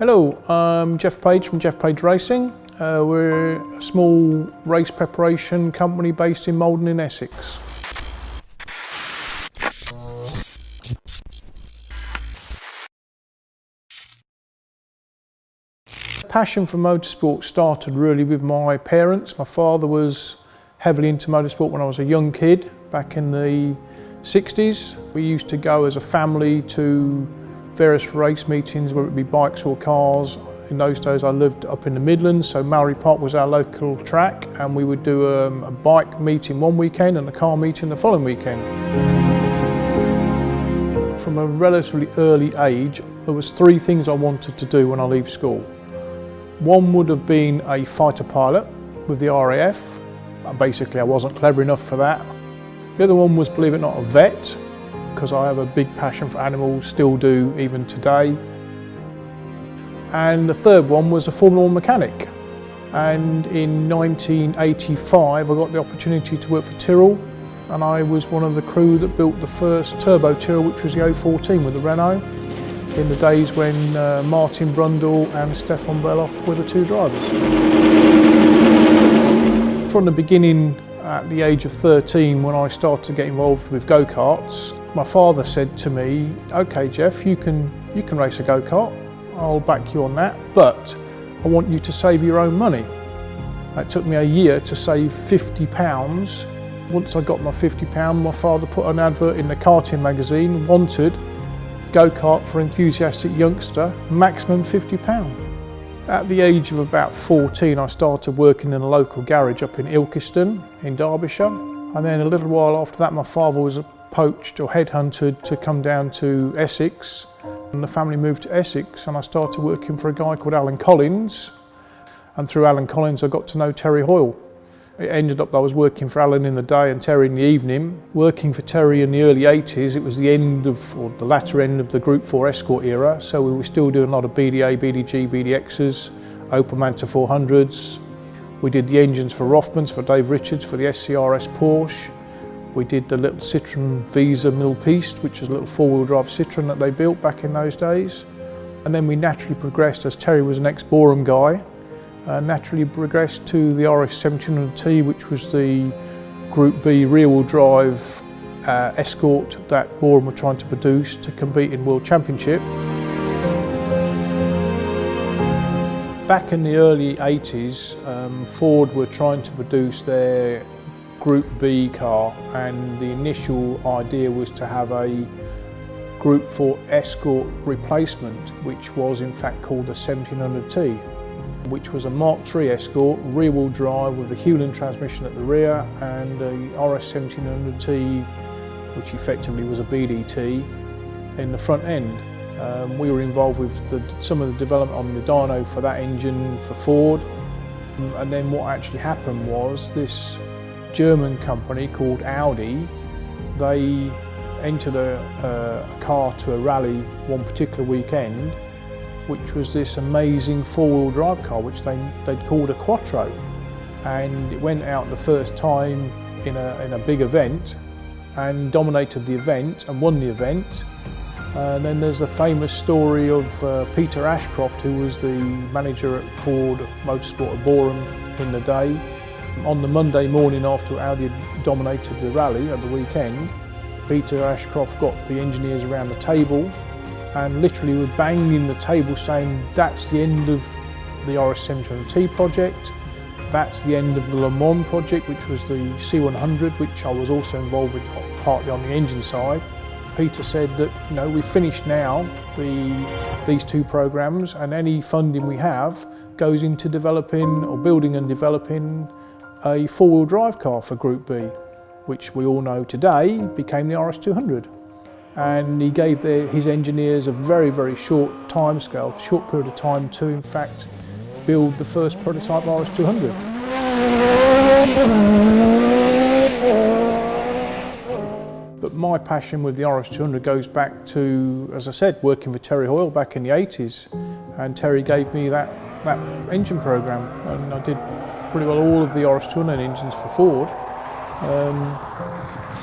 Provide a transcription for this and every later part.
Hello, I'm Geoff Page from Geoff Page Racing. We're a small race preparation company based in Malden in Essex. Passion for motorsport started really with my parents. My father was heavily into motorsport when I was a young kid back in the 60s. We used to go as a family to various race meetings, whether it be bikes or cars. In those days I lived up in the Midlands, so Mallory Park was our local track, and we would do a bike meeting one weekend and a car meeting the following weekend. From a relatively early age, there was three things I wanted to do when I leave school. One would have been a fighter pilot with the RAF. Basically I wasn't clever enough for that. The other one was, believe it or not, a vet, because I have a big passion for animals, still do even today. And the third one was a Formula 1 mechanic. And in 1985 I got the opportunity to work for Tyrrell, and I was one of the crew that built the first turbo Tyrrell, which was the 014 with the Renault, in the days when Martin Brundle and Stefan Beloff were the two drivers. From the beginning, at the age of 13, when I started to get involved with go-karts, my father said to me, "Okay, Geoff, you can race a go-kart, I'll back you on that, but I want you to save your own money." It took me a year to save £50. Once I got my £50, my father put an advert in the karting magazine, wanted go-kart for enthusiastic youngster, maximum £50. At the age of about 14, I started working in a local garage up in Ilkeston in Derbyshire, and then a little while after that my father was poached or headhunted to come down to Essex, and the family moved to Essex, and I started working for a guy called Alan Collins, and through Alan Collins I got to know Terry Hoyle. It ended up I was working for Alan in the day and Terry in the evening. Working for Terry in the early 80s, it was the end of, or the latter end of the Group 4 Escort era, so we were still doing a lot of BDA, BDG, BDXs, Opel Manta 400s. We did the engines for Rothmans, for Dave Richards, for the SCRS Porsche. We did the little Citroen Visa Mille Piste, which was a little four-wheel drive Citroen that they built back in those days. And then we naturally progressed, as Terry was an ex-Boreham guy, naturally progressed to the RS 1700T, which was the Group B rear-wheel drive Escort that Boreham were trying to produce to compete in World Championship. Back in the early 80s, Ford were trying to produce their Group B car, and the initial idea was to have a Group 4 Escort replacement, which was in fact called the 1700T, which was a Mark III Escort, rear-wheel drive with a Hoyle transmission at the rear, and a RS 1700T, which effectively was a BDT, in the front end. We were involved with some of the development on the dyno for that engine for Ford, and then what actually happened was this German company called Audi, they entered a car to a rally one particular weekend, which was this amazing four-wheel drive car which they'd called a Quattro, and it went out the first time in a big event and dominated the event and won the event. And then there's a famous story of Peter Ashcroft, who was the manager at Ford Motorsport at Boreham in the day. On the Monday morning after Audi had dominated the rally at the weekend, Peter Ashcroft got the engineers around the table and literally was banging the table saying, "That's the end of the RS 700T project, that's the end of the Le Mans project," which was the C100, which I was also involved with partly on the engine side. Peter said that, you know, we've finished now these two programs, and any funding we have goes into developing or building and developing a four-wheel drive car for Group B, which we all know today became the RS 200. And he gave his engineers a very, very short timescale, short period of time to in fact build the first prototype RS 200. But my passion with the RS 200 goes back to, as I said, working for Terry Hoyle back in the 80s, and Terry gave me that engine program, and I did pretty well all of the RS 200 engines for Ford.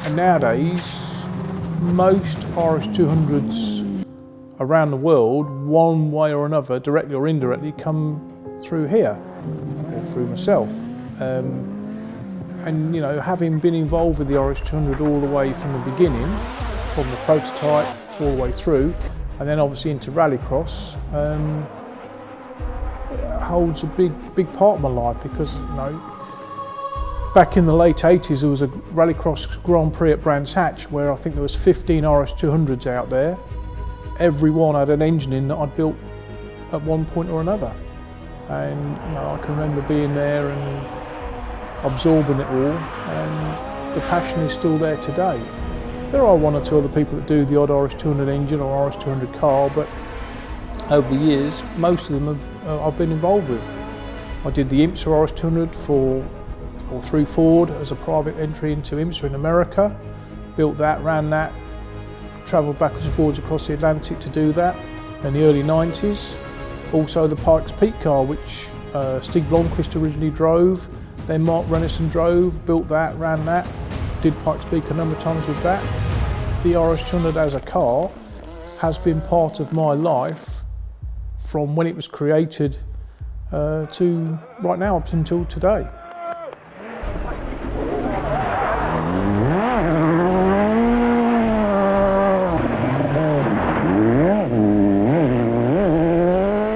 And nowadays, most RS 200s around the world, one way or another, directly or indirectly, come through here, or through myself. And you know, having been involved with the RS200 all the way from the beginning, from the prototype all the way through, and then obviously into Rallycross, holds a big part of my life, because you know, back in the late 80s there was a Rallycross Grand Prix at Brands Hatch where I think there was 15 RS200s out there. Every one had an engine in that I'd built at one point or another, and you know, I can remember being there and absorbing it all, and the passion is still there today. There are one or two other people that do the odd RS200 engine or RS200 car, but over the years most of them I've been involved with. I did the IMSA RS200 through Ford as a private entry into IMSA in America, built that, ran that, travelled backwards and forwards across the Atlantic to do that in the early 90s. Also the Pikes Peak car, which Stig Blomqvist originally drove, then Mark Rennison drove, built that, ran that, did Pikes Peak a number of times with that. The RS200 as a car has been part of my life from when it was created to right now up until today.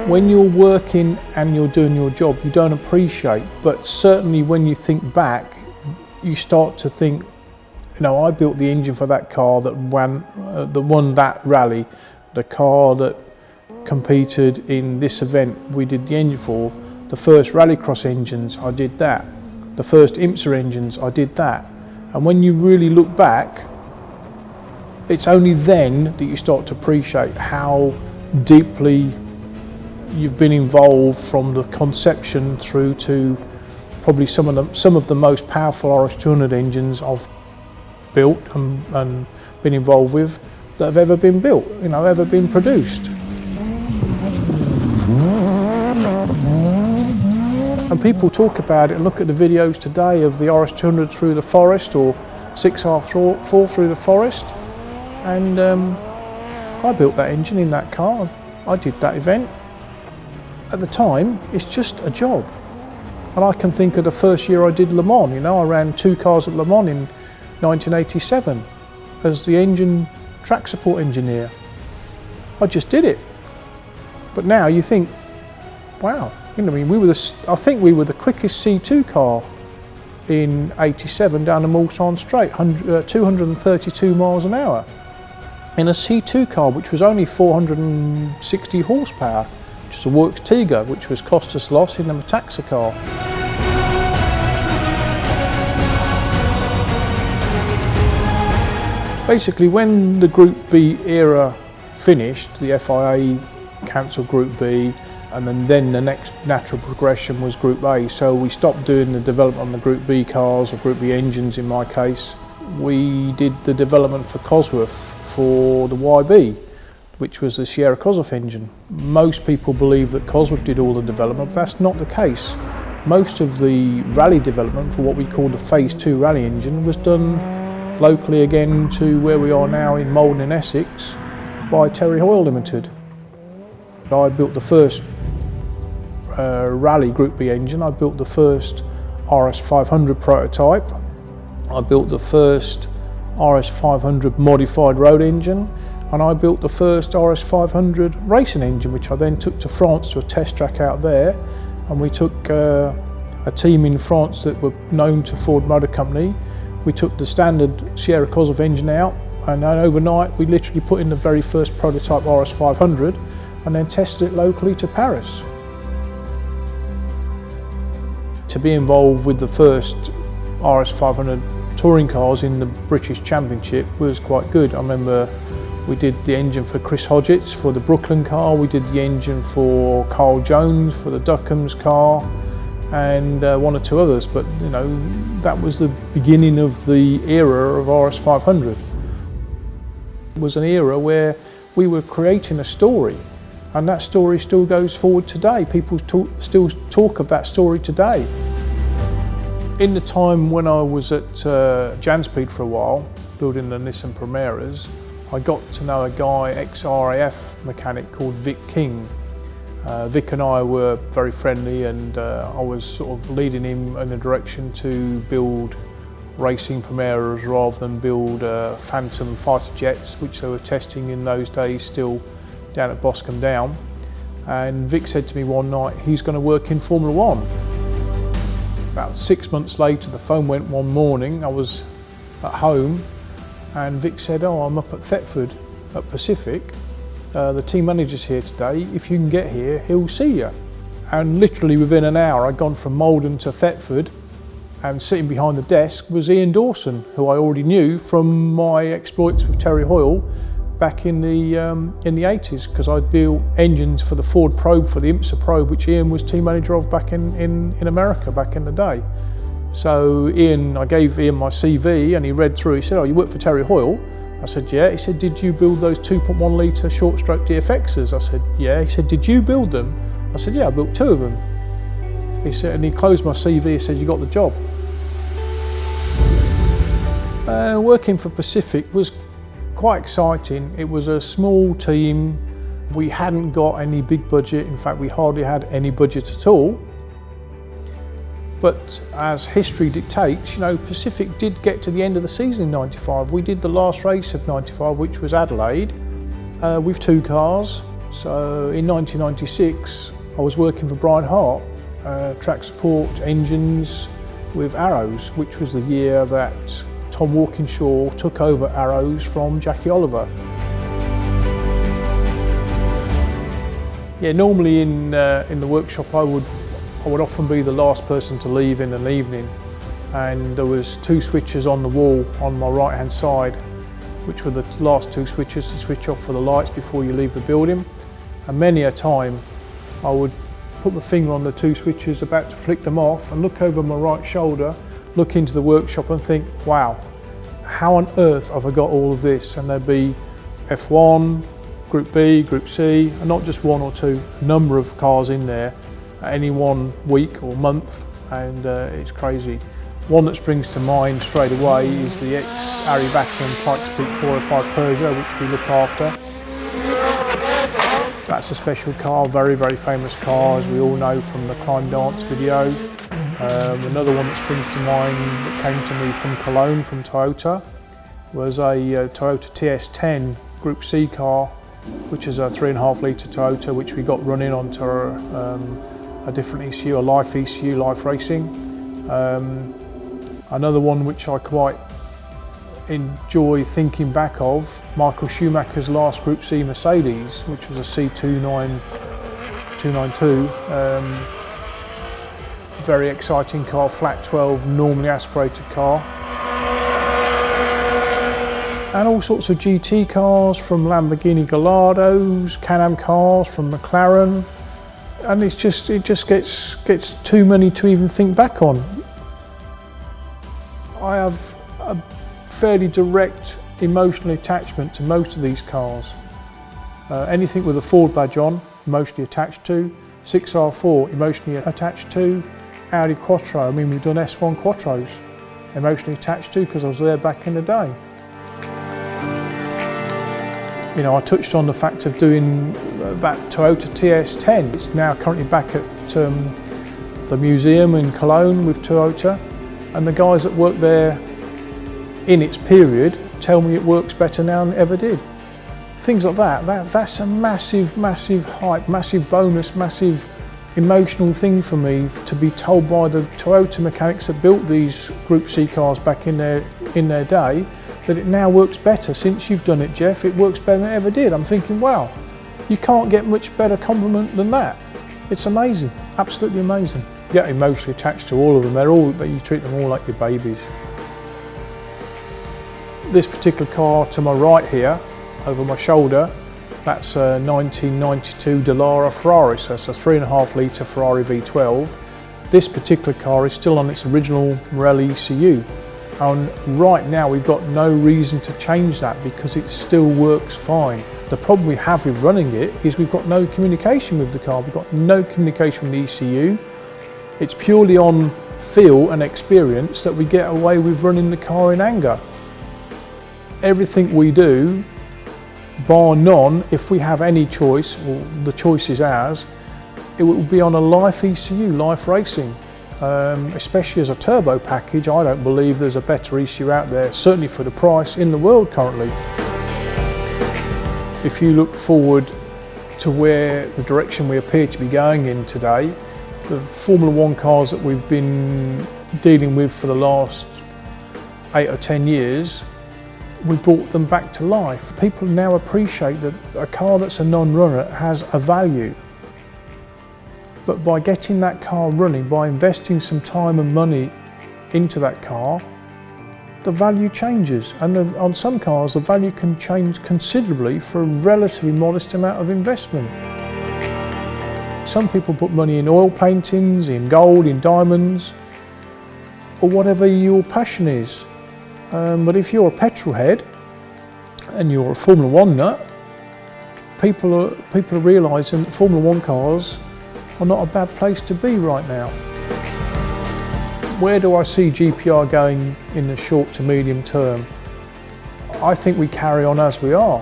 When you're working and you're doing your job, you don't appreciate, but certainly when you think back, you start to think, you know, I built the engine for that car that won that rally, the car that competed in this event we did the engine for, the first Rallycross engines, I did that, the first IMSA engines, I did that. And when you really look back, it's only then that you start to appreciate how deeply you've been involved from the conception through to probably some of the most powerful RS200 engines I've built and been involved with that have ever been built, you know, ever been produced. And people talk about it and look at the videos today of the RS200 through the forest or 6R4 through the forest, and I built that engine in that car, I did that event. At the time, it's just a job. And I can think of the first year I did Le Mans, you know, I ran 2 cars at Le Mans in 1987 as the engine track support engineer. I just did it. But now you think, wow, you know, I mean, I think we were the quickest C2 car in 87 down the Mulsanne Straight, 232 miles an hour. In a C2 car which was only 460 horsepower, which is a Works Tiga, which was cost us loss in the Metaxa car. Basically, when the Group B era finished, the FIA cancelled Group B, and then the next natural progression was Group A. So we stopped doing the development on the Group B cars, or Group B engines in my case. We did the development for Cosworth for the YB, which was the Sierra Cosworth engine. Most people believe that Cosworth did all the development, but that's not the case. Most of the rally development for what we call the Phase 2 rally engine was done locally again to where we are now in Malden in Essex by Terry Hoyle Limited. I built the first rally Group B engine, I built the first RS500 prototype, I built the first RS500 modified road engine, and I built the first RS500 racing engine, which I then took to France to a test track out there, and we took a team in France that were known to Ford Motor Company. We took the standard Sierra Cosworth engine out, and then overnight we literally put in the very first prototype RS500 and then tested it locally to Paris. To be involved with the first RS500 touring cars in the British Championship was quite good. I remember we did the engine for Chris Hodgetts for the Brooklyn car, we did the engine for Carl Jones for the Duckham's car, and one or two others, but you know, that was the beginning of the era of RS500. It was an era where we were creating a story, and that story still goes forward today. People still talk of that story today. In the time when I was at Janspeed for a while, building the Nissan Primeras, I got to know a guy, ex-RAF mechanic called Vic King. Vic and I were very friendly, and I was sort of leading him in a direction to build racing Primeras rather than build Phantom fighter jets, which they were testing in those days still down at Boscombe Down. And Vic said to me one night he's going to work in Formula One. About 6 months later, the phone went one morning. I was at home and Vic said, "Oh, I'm up at Thetford at Pacific. The team manager's here today. If you can get here, he'll see you." And literally within an hour, I'd gone from Malden to Thetford, and sitting behind the desk was Ian Dawson, who I already knew from my exploits with Terry Hoyle back in the 80s, because I'd built engines for the Ford Probe, for the IMSA Probe, which Ian was team manager of back in America back in the day. So I gave Ian my CV and he read through. He said, "Oh, you work for Terry Hoyle?" I said, "Yeah." He said, "Did you build those 2.1 litre short stroke DFXs?" I said, "Yeah." He said, "Did you build them?" I said, "Yeah, I built 2 of them." He said, and he closed my CV. He said, "You got the job." Working for Pacific was quite exciting. It was a small team. We hadn't got any big budget. In fact, we hardly had any budget at all. But as history dictates, you know, Pacific did get to the end of the season in '95. We did the last race of '95, which was Adelaide, with 2 cars. So in 1996, I was working for Brian Hart, track support engines with Arrows, which was the year that Tom Walkinshaw took over Arrows from Jackie Oliver. Yeah, normally in the workshop I would often be the last person to leave in an evening, and there was 2 switches on the wall on my right hand side, which were the last 2 switches to switch off for the lights before you leave the building. And many a time I would put my finger on the 2 switches about to flick them off and look over my right shoulder, look into the workshop and think, wow, how on earth have I got all of this? And there'd be F1, Group B, Group C, and not just 1 or 2, a number of cars in there at any one week or month, and it's crazy. One that springs to mind straight away is the ex-Harry Vatanen Pikes Peak 405 Peugeot, which we look after. That's a special car, very, very famous car, as we all know from the Climb Dance video. Another one that springs to mind that came to me from Cologne, from Toyota, was a Toyota TS10 Group C car, which is a 3.5 litre Toyota, which we got running onto a different ECU, a Life ECU, Life Racing. Another one which I quite enjoy thinking back of, Michael Schumacher's last Group C Mercedes, which was a C292. Very exciting car, flat 12, normally aspirated car. And all sorts of GT cars, from Lamborghini Gallardos, CanAm cars, from McLaren. And it just gets too many to even think back on. I have a fairly direct emotional attachment to most of these cars. Anything with a Ford badge on, emotionally attached to. 6R4, emotionally attached to. Audi Quattro, I mean, we've done S1 Quattros, emotionally attached to, because I was there back in the day. You know, I touched on the fact of doing that Toyota TS10. It's now currently back at the museum in Cologne with Toyota, and the guys that work there in its period tell me it works better now than it ever did. Things like that's a massive, massive hype, massive bonus, massive emotional thing for me, to be told by the Toyota mechanics that built these Group C cars back in their day that it now works better. Since you've done it, Geoff, it works better than it ever did. I'm thinking, wow, you can't get much better compliment than that. It's amazing, absolutely amazing. Get emotionally attached to all of them. You treat them all like your babies. This particular car to my right here, over my shoulder, that's a 1992 Dallara Ferrari, so it's a 3.5 litre Ferrari V12. This particular car is still on its original Morelli ECU, and right now we've got no reason to change that because it still works fine. The problem we have with running it is we've got no communication with the car. We've got no communication with the ECU. It's purely on feel and experience that we get away with running the car in anger. Everything we do bar none, if we have any choice, or the choice is ours, it will be on a life ECU, life racing. Especially as a turbo package, I don't believe there's a better ECU out there, certainly for the price, in the world currently. If you look forward to where the direction we appear to be going in today, the Formula One cars that we've been dealing with for the last 8 or 10 years, we brought them back to life. People now appreciate that a car that's a non-runner has a value. But by getting that car running, by investing some time and money into that car, the value changes. And on some cars, the value can change considerably for a relatively modest amount of investment. Some people put money in oil paintings, in gold, in diamonds, or whatever your passion is. But if you're a petrol head and you're a Formula One nut, people are realising that Formula One cars are not a bad place to be right now. Where do I see GPR going in the short to medium term? I think we carry on as we are.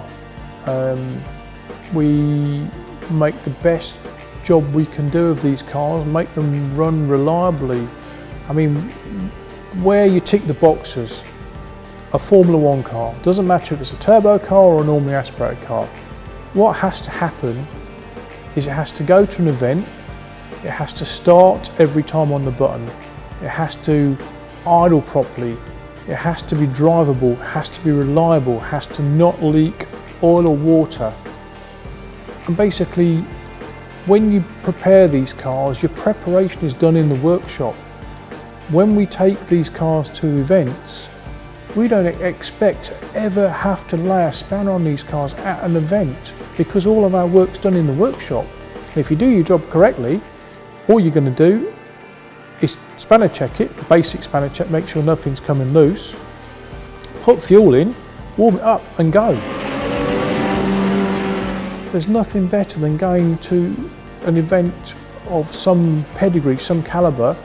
We make the best job we can do of these cars, make them run reliably. I mean, where you tick the boxes, a Formula One car, doesn't matter if it's a turbo car or a normally aspirated car. What has to happen is it has to go to an event, it has to start every time on the button, it has to idle properly, it has to be drivable, it has to be reliable, it has to not leak oil or water. And basically, when you prepare these cars, your preparation is done in the workshop. When we take these cars to events, we don't expect to ever have to lay a spanner on these cars at an event, because all of our work's done in the workshop. And if you do your job correctly, all you're going to do is spanner check it, basic spanner check, make sure nothing's coming loose, put fuel in, warm it up and go. There's nothing better than going to an event of some pedigree, some calibre,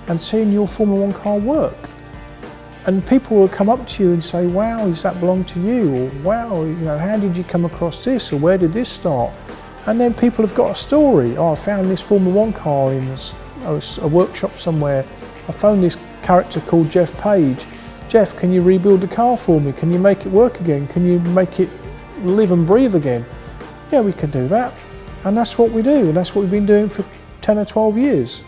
and seeing your Formula One car work. And people will come up to you and say, wow, does that belong to you? Or wow, you know, how did you come across this? Or where did this start? And then people have got a story. Oh, I found this Formula One car in a workshop somewhere. I found this character called Geoff Page. Geoff, can you rebuild the car for me? Can you make it work again? Can you make it live and breathe again? Yeah, we can do that. And that's what we do. And that's what we've been doing for 10 or 12 years.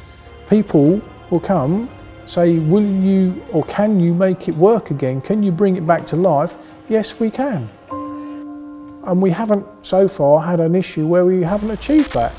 People will come, say, will you or can you make it work again? Can you bring it back to life? Yes, we can. And we haven't so far had an issue where we haven't achieved that.